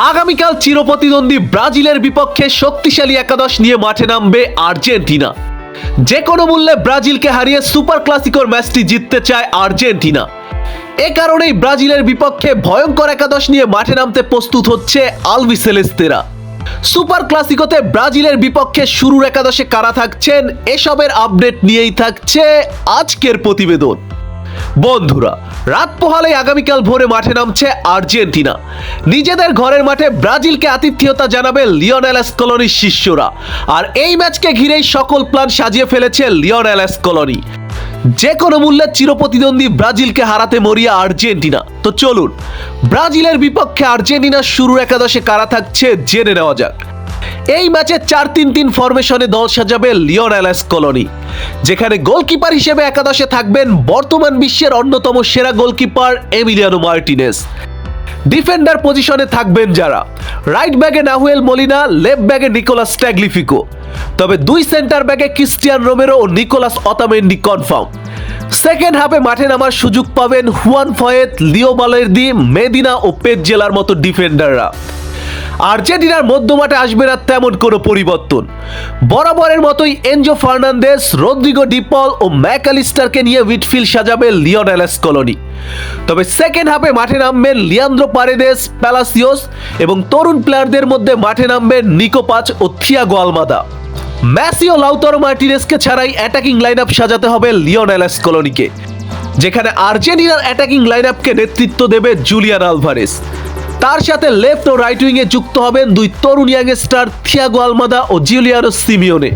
আগামীকাল চিরপ্রতিদ্বন্দ্বী ব্রাজিলের বিপক্ষে শক্তিশালী একাদশ নিয়ে মাঠে নামবে আর্জেন্টিনা। যে কোনো মূল্যে ব্রাজিলকে হারিয়ে সুপার ক্লাসিকোর ম্যাচটি জিততে চায় আর্জেন্টিনা। এ কারণেই ব্রাজিলের বিপক্ষে ভয়ঙ্কর একাদশ নিয়ে মাঠে নামতে প্রস্তুত হচ্ছে আলবিসেলেস্তেরা। সুপার ক্লাসিকোতে ব্রাজিলের বিপক্ষে শুরুর একাদশে কারা থাকছেন, এসবের আপডেট নিয়েই থাকছে আজকের প্রতিবেদন। বন্ধুরা, রাত পোহালেই আগামীকাল ভোরে মাঠে নামছে আর্জেন্টিনা। নিজেদের ঘরের মাঠে ব্রাজিলকে আতিথেয়তা জানাবে লিওনেল স্কলোনির শিষ্যরা। আর এই ম্যাচকে ঘিরেই সকল প্ল্যান সাজিয়ে ফেলেছে লিওনেল স্কলোনি। যে কোনো মূল্যে চিরপ্রতিদ্বন্দ্বী ব্রাজিলকে হারাতে মরিয়া আর্জেন্টিনা। তো চলুন ব্রাজিলের বিপক্ষে আর্জেন্টিনার শুরুর একাদশে কারা থাকছে জেনে নেওয়া যাক। এই ম্যাচে 4-3-3 ফরমেশনে দল সাজাবে লিওনেল স্কলোনি, যেখানে গোলকিপার হিসেবে একাদশে থাকবেন বর্তমান বিশ্বের অন্যতম সেরা গোলকিপার এমিলিয়ানো মার্টিনেজ। ডিফেন্ডার পজিশনে থাকবেন যারা, রাইট ব্যাগে নাহুয়েল মলিনা, লেফট ব্যাগে নিকোলাস ট্যাগলিফিকো। তবে দুই সেন্টার ব্যাগে ক্রিস্টিয়ান রোমেরো ও নিকোলাস অতামেন্ডি কনফার্ম। সেকেন্ড হাফে মাঠে নামার সুযোগ পাবেন হুয়ান ফয়েত, লিও বালের্দি, মেদিনা ও পেটজেলার মতো ডিফেন্ডাররা। আর্জেন্টিনার মধ্যমাঠে আসবে না তেমন কোনো পরিবর্তন। বরাবরের মতোই এনজো ফার্নান্দেস, রদ্রিগো ডিপল ও ম্যাকঅ্যালিস্টারকে নিয়ে মিডফিল্ড সাজাবে লিওনেল স্কলোনি। তবে সেকেন্ড হাফে মাঠে নামবেন লিয়ান্দ্রো পারেদেস, প্যালাসিওস এবং তরুণ প্লেয়ারদের মধ্যে মাঠে নামবেন নিকো পাচ ও থিয়াগো আলমাদা। মেসি ও লাউতারো মার্টিনেজকে ছাড়াই অ্যাটাকিং লাইন আপ সাজাতে হবে লিওনেল স্কলোনিকে, যেখানে আর্জেন্টিনার অ্যাটাকিং লাইন আপকে নেতৃত্ব দেবে জুলিয়ান আলভারেস। তার সাথে লেফট ও রাইট উইংয়ে যুক্ত হবেন দুই তরুণ ইয়াংস্টার থিয়াগো আলমাদা ও জিউলিয়ানো সিমিওনে।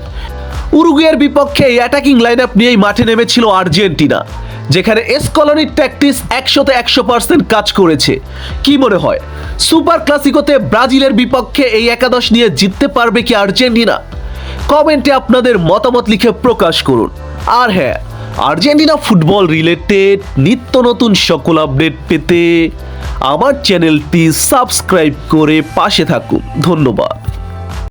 উরুগুয়ের বিপক্ষে এই অ্যাটাকিং লাইন আপ নিয়েই মাঠে নেমেছিল আর্জেন্টিনা, যেখানে স্কলোনির ট্যাকটিক্স 100% কাজ করেছে। কি মনে হয়, সুপার ক্লাসিকোতে ব্রাজিলের বিপক্ষে এই একাদশ নিয়ে জিততে পারবে কি আর্জেন্টিনা? কমেন্টে আপনাদের মতামত লিখে প্রকাশ করুন। আর হ্যাঁ, আর্জেন্টিনা ফুটবল রিলেটেড নিত্য নতুন সকল আপডেট পেতে আমার চ্যানেলটি সাবস্ক্রাইব করে পাশে থাকুন। ধন্যবাদ।